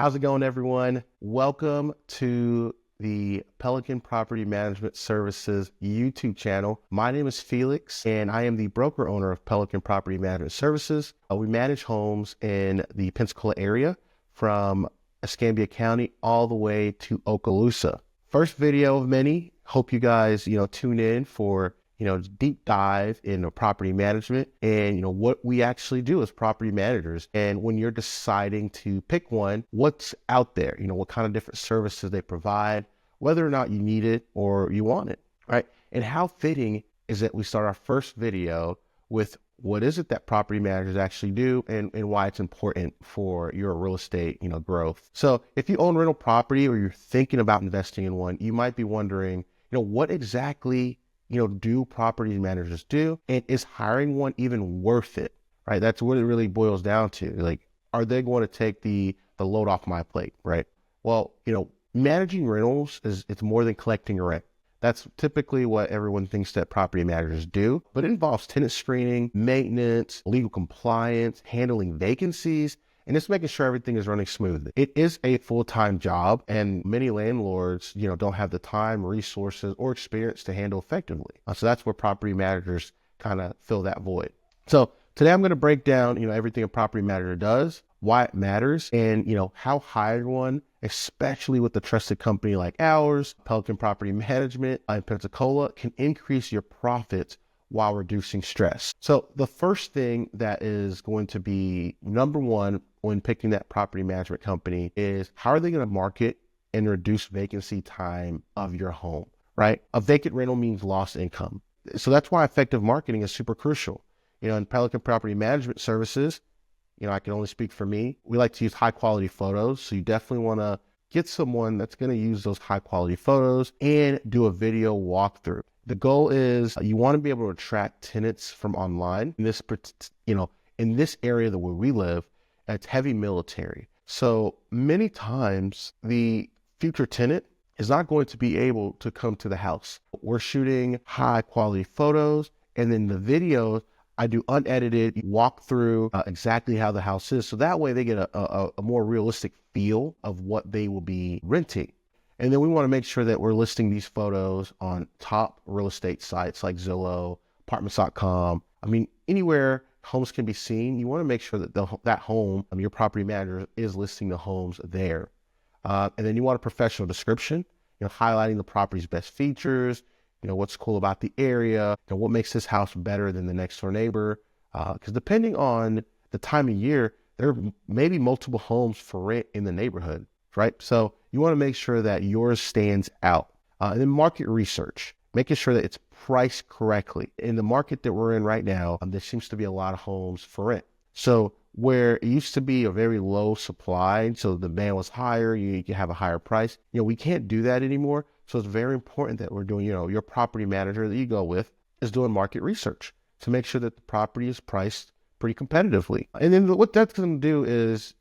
How's it going, everyone? Welcome to the Pelican Property Management Services YouTube channel. My name is Felix, and I am the broker owner of Pelican Property Management Services. We manage homes in the Pensacola area from Escambia County all the way to Okaloosa. First video of many. Hope you guys, tune in for deep dive into property management and, what we actually do as property managers. And when you're deciding to pick one, what's out there, what kind of different services they provide, whether or not you need it or you want it, right? And how fitting is that we start our first video with what is it that property managers actually do and why it's important for your real estate, growth. So if you own rental property or you're thinking about investing in one, you might be wondering, what exactly do property managers do? And is hiring one even worth it, right? That's what it really boils down to. Like, are they going to take the load off my plate, right? Well, managing rentals it's more than collecting rent. That's typically what everyone thinks that property managers do, but it involves tenant screening, maintenance, legal compliance, handling vacancies, and just making sure everything is running smoothly. It is a full-time job, and many landlords, don't have the time, resources, or experience to handle effectively. So that's where property managers kind of fill that void. So today I'm going to break down, everything a property manager does, why it matters, and, how hiring one, especially with a trusted company like ours, Pelican Property Management in Pensacola, can increase your profits while reducing stress. So the first thing that is going to be number one when picking that property management company is how are they going to market and reduce vacancy time of your home, right? A vacant rental means lost income. So that's why effective marketing is super crucial. In Pelican Property Management Services, I can only speak for me. We like to use high quality photos. So you definitely want to get someone that's going to use those high quality photos and do a video walkthrough. The goal is you want to be able to attract tenants from online. In this area where we live, it's heavy military. So many times the future tenant is not going to be able to come to the house. We're shooting high quality photos, and then the videos, I do unedited walkthrough exactly how the house is. So that way they get a more realistic feel of what they will be renting. And then we want to make sure that we're listing these photos on top real estate sites like Zillow, apartments.com. Anywhere homes can be seen, you want to make sure that that home, your property manager is listing the homes there. And then you want a professional description, highlighting the property's best features, what's cool about the area, what makes this house better than the next door neighbor. Because depending on the time of year, there may be multiple homes for rent in the neighborhood, right? So you want to make sure that yours stands out. And then market research, making sure that it's priced correctly. In the market that we're in right now, there seems to be a lot of homes for rent. So where it used to be a very low supply, so the demand was higher, you can have a higher price. We can't do that anymore. So it's very important that we're doing, your property manager that you go with is doing market research to make sure that the property is priced pretty competitively. And then what that's going to do is,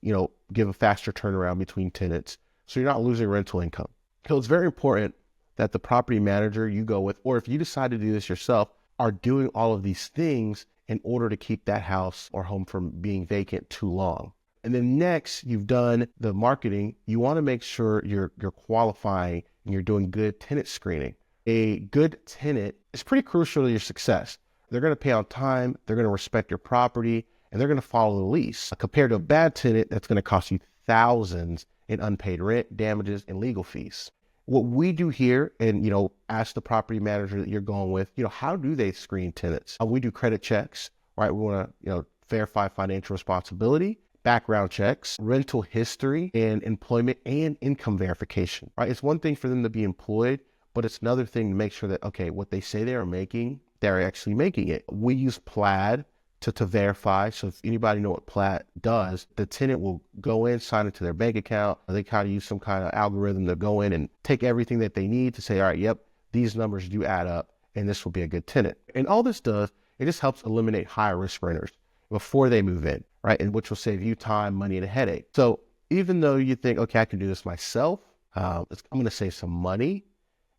give a faster turnaround between tenants. So you're not losing rental income. So it's very important that the property manager you go with, or if you decide to do this yourself, are doing all of these things in order to keep that house or home from being vacant too long. And then next, you've done the marketing. You want to make sure you're qualifying and you're doing good tenant screening. A good tenant is pretty crucial to your success. They're going to pay on time, they're going to respect your property, and they're going to follow the lease. Compared to a bad tenant, that's going to cost you thousands in unpaid rent, damages, and legal fees. What we do here, and ask the property manager that you're going with, how do they screen tenants? We do credit checks, right? We want to, verify financial responsibility, background checks, rental history, and employment and income verification, right? It's one thing for them to be employed, but it's another thing to make sure that, okay, what they say they are making, they're actually making it. We use Plaid to verify. So if anybody know what Plaid does, the tenant will go in, sign it to their bank account. They kind of use some kind of algorithm to go in and take everything that they need to say, all right, yep, these numbers do add up and this will be a good tenant. And all this does, it just helps eliminate high risk renters before they move in, right? And which will save you time, money, and a headache. So even though you think, okay, I can do this myself, I'm going to save some money.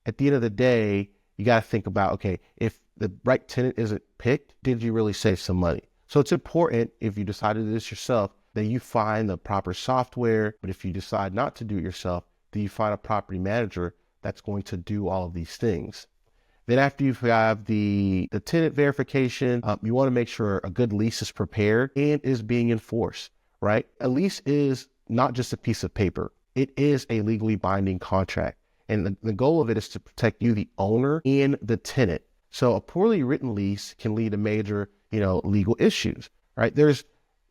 At the end of the day, you got to think about, okay, if the right tenant isn't picked, did you really save some money? So it's important, if you decide to do this yourself, then you find the proper software. But if you decide not to do it yourself, then you find a property manager that's going to do all of these things. Then after you have the tenant verification, you want to make sure a good lease is prepared and is being enforced, right? A lease is not just a piece of paper. It is a legally binding contract. And the goal of it is to protect you, the owner, and the tenant. So a poorly written lease can lead to major, legal issues, right? There's,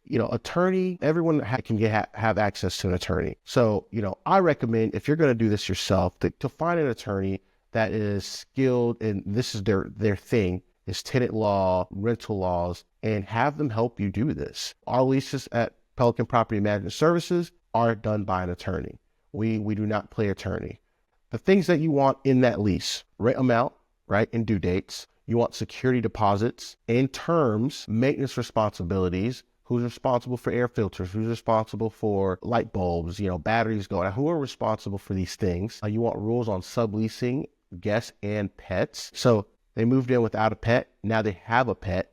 attorney, everyone can have access to an attorney. So, I recommend if you're going to do this yourself, to find an attorney that is skilled, and this is their thing, is tenant law, rental laws, and have them help you do this. Our leases at Pelican Property Management Services are done by an attorney. We do not play attorney. The things that you want in that lease: rent amount, right, and due dates. You want security deposits and terms, maintenance responsibilities, who's responsible for air filters, who's responsible for light bulbs, batteries going out, who are responsible for these things. You want rules on subleasing guests and pets. So they moved in without a pet. Now they have a pet.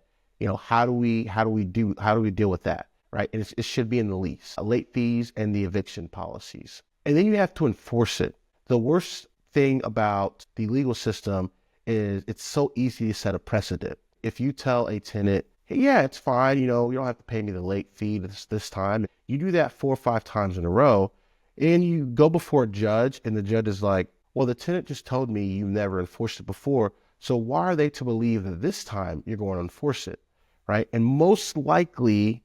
How do we deal with that? Right. And it should be in the lease, late fees and the eviction policies. And then you have to enforce it. The worst thing about the legal system is it's so easy to set a precedent. If you tell a tenant, hey, yeah, it's fine, you don't have to pay me the late fee this time. You do that 4 or 5 times in a row, and you go before a judge, and the judge is like, well, the tenant just told me you never enforced it before, so why are they to believe that this time you're going to enforce it, right? And most likely,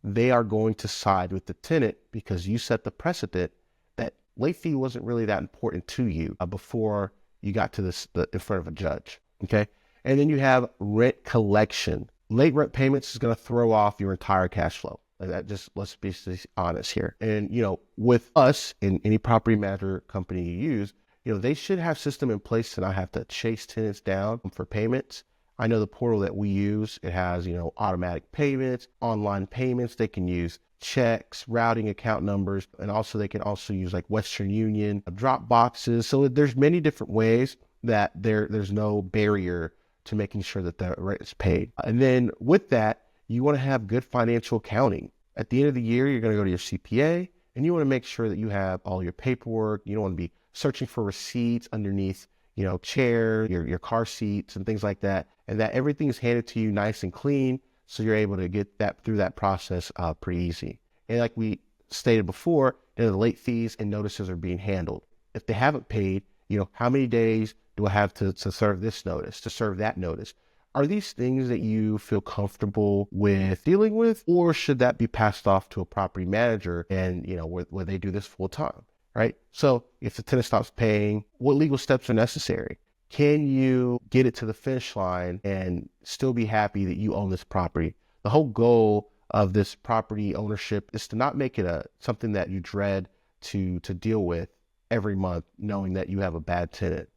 they are going to side with the tenant because you set the precedent that late fee wasn't really that important to you before you got to in front of a judge, okay? And then you have rent collection. Late rent payments is going to throw off your entire cash flow. And that just, let's be honest here. And, with us in any property manager company you use, they should have system in place to not have to chase tenants down for payments. I know the portal that we use, it has, automatic payments, online payments. They can use checks, routing account numbers, and also they can also use like Western Union, drop boxes. So there's many different ways that there's no barrier to making sure that the rent is paid. And then with that, you want to have good financial accounting. At the end of the year, you're going to go to your CPA and you want to make sure that you have all your paperwork. You don't want to be searching for receipts underneath, chair, your car seats and things like that, and that everything is handed to you nice and clean. So you're able to get that through that process pretty easy. And like we stated before, the late fees and notices are being handled. If they haven't paid, how many days do I have to serve this notice, to serve that notice? Are these things that you feel comfortable with dealing with, or should that be passed off to a property manager and, where they do this full time, right? So if the tenant stops paying, what legal steps are necessary? Can you get it to the finish line and still be happy that you own this property? The whole goal of this property ownership is to not make it something that you dread to deal with every month, knowing that you have a bad tenant.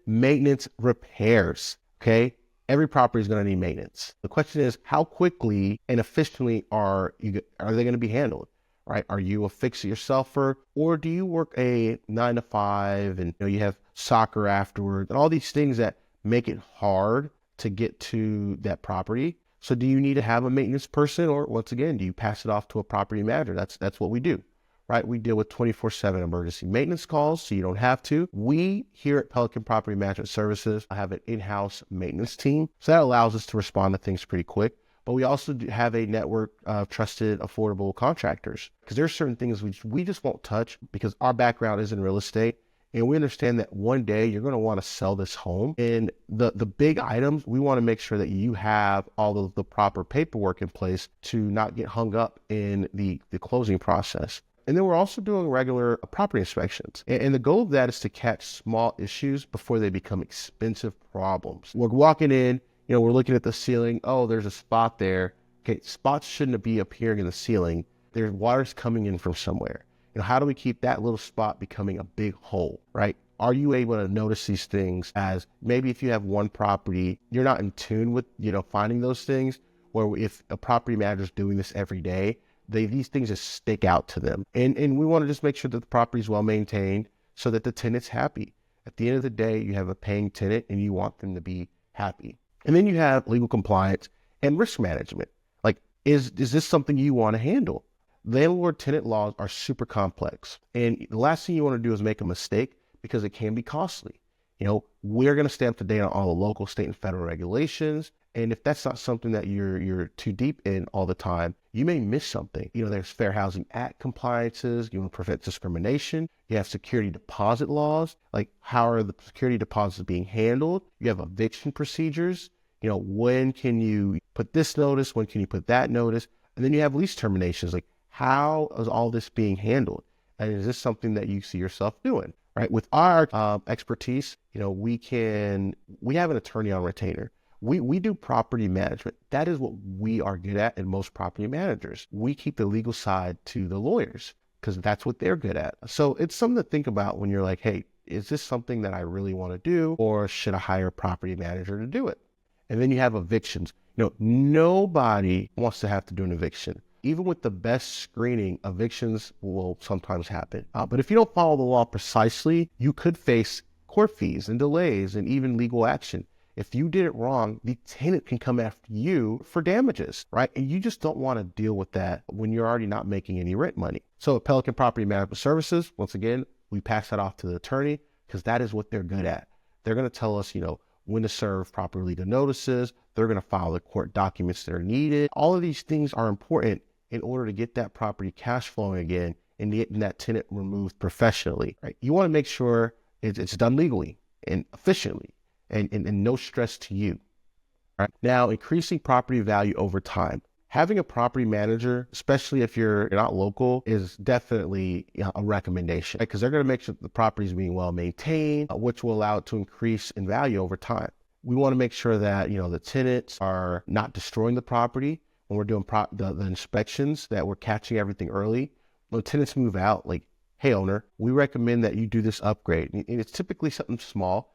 Maintenance repairs, okay? Every property is going to need maintenance. The question is, how quickly and efficiently are they going to be handled, right? Are you a fix-it-yourselfer, or do you work a 9 to 5 and you have soccer afterwards and all these things that make it hard to get to that property? So do you need to have a maintenance person, or once again, do you pass it off to a property manager? That's what we do, right? We deal with 24/7 emergency maintenance calls, so you don't have to. We here at Pelican Property Management Services have an in-house maintenance team, so that allows us to respond to things pretty quick. But we also have a network of trusted, affordable contractors, because there's certain things we just won't touch because our background is in real estate. And we understand that one day you're going to want to sell this home. And the big items, we want to make sure that you have all of the proper paperwork in place to not get hung up in the closing process. And then we're also doing regular property inspections. And the goal of that is to catch small issues before they become expensive problems. We're walking in, we're looking at the ceiling. Oh, there's a spot there. Okay, spots shouldn't be appearing in the ceiling. There's water's coming in from somewhere. How do we keep that little spot becoming a big hole, right? Are you able to notice these things? As maybe if you have one property, you're not in tune with, finding those things, where if a property manager is doing this every day, these things just stick out to them. And we want to just make sure that the property is well maintained so that the tenant's happy. At the end of the day, you have a paying tenant and you want them to be happy. And then you have legal compliance and risk management. Like, is this something you want to handle? Landlord-tenant laws are super complex. And the last thing you want to do is make a mistake because it can be costly. We're going to stay up to date on all the local, state, and federal regulations. And if that's not something that you're too deep in all the time, you may miss something. There's Fair Housing Act compliances. You want to prevent discrimination. You have security deposit laws. Like, how are the security deposits being handled? You have eviction procedures. When can you put this notice? When can you put that notice? And then you have lease terminations. Like, how is all this being handled? And is this something that you see yourself doing? Right? With our expertise, we have an attorney on retainer. We do property management. That is what we are good at, and most property managers. We keep the legal side to the lawyers because that's what they're good at. So it's something to think about when you're like, hey, is this something that I really want to do, or should I hire a property manager to do it? And then you have evictions. Nobody wants to have to do an eviction. Even with the best screening, evictions will sometimes happen. But if you don't follow the law precisely, you could face court fees and delays and even legal action. If you did it wrong, the tenant can come after you for damages, right? And you just don't want to deal with that when you're already not making any rent money. So at Pelican Property Management Services, once again, we pass that off to the attorney because that is what they're good at. They're going to tell us, when to serve proper legal notices. They're going to file the court documents that are needed. All of these things are important in order to get that property cash flowing again and getting that tenant removed professionally, right? You want to make sure it's done legally and efficiently and no stress to you, right? Now, increasing property value over time. Having a property manager, especially if you're not local, is definitely a recommendation, because they're going to make sure that the property is being well maintained, which will allow it to increase in value over time. We want to make sure that, the tenants are not destroying the property when we're doing the inspections, that we're catching everything early. When tenants move out, like, hey, owner, we recommend that you do this upgrade. And it's typically something small.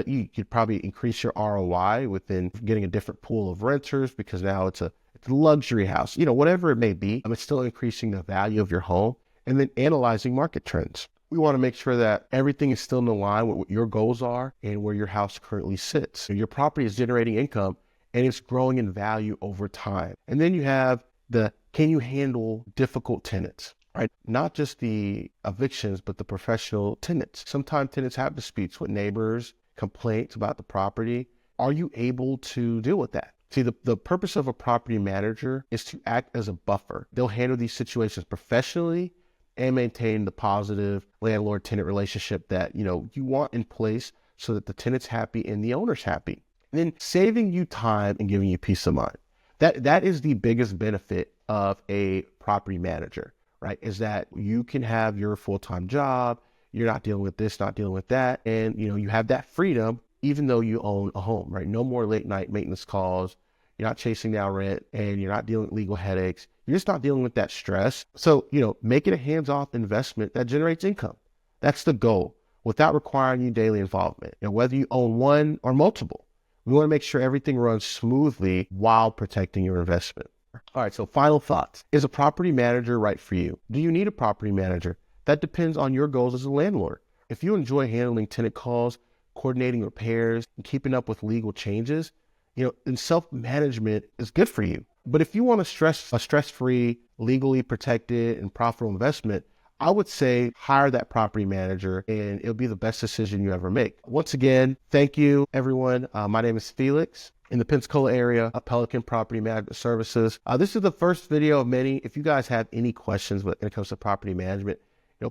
You could probably increase your ROI within getting a different pool of renters, because now it's a luxury house, whatever it may be. It's still increasing the value of your home. And then analyzing market trends. We want to make sure that everything is still in line with what your goals are and where your house currently sits. So your property is generating income and it's growing in value over time. And then you have can you handle difficult tenants, right? Not just the evictions, but the professional tenants. Sometimes tenants have disputes with neighbors, complaints about the property. Are you able to deal with that? See, the purpose of a property manager is to act as a buffer. They'll handle these situations professionally and maintain the positive landlord-tenant relationship that, you want in place so that the tenant's happy and the owner's happy. And then saving you time and giving you peace of mind. That is the biggest benefit of a property manager, right? Is that you can have your full-time job. You're not dealing with this, not dealing with that. And, you have that freedom even though you own a home, right? No more late night maintenance calls. You're not chasing down rent and you're not dealing with legal headaches. You're just not dealing with that stress. So, make it a hands-off investment that generates income. That's the goal without requiring you daily involvement. Whether you own one or multiple, we want to make sure everything runs smoothly while protecting your investment. All right, so final thoughts. Is a property manager right for you? Do you need a property manager? That depends on your goals as a landlord. If you enjoy handling tenant calls, coordinating repairs, and keeping up with legal changes, then self-management is good for you. But if you want a stress-free, legally protected, and profitable investment, I would say hire that property manager and it'll be the best decision you ever make. Once again, thank you, everyone. My name is Felix in the Pensacola area of Pelican Property Management Services. This is the first video of many. If you guys have any questions when it comes to property management,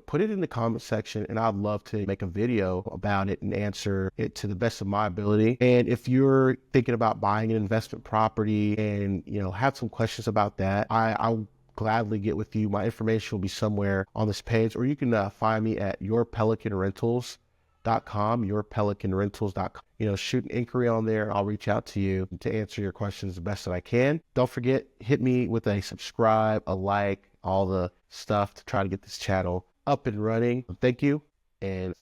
put it in the comment section and I'd love to make a video about it and answer it to the best of my ability. And if you're thinking about buying an investment property and, have some questions about that, I'll gladly get with you. My information will be somewhere on this page, or you can find me at yourpelicanrentals.com, yourpelicanrentals.com. Shoot an inquiry on there. I'll reach out to you to answer your questions the best that I can. Don't forget, hit me with a subscribe, a like, all the stuff to try to get this channel up and running. Thank you, and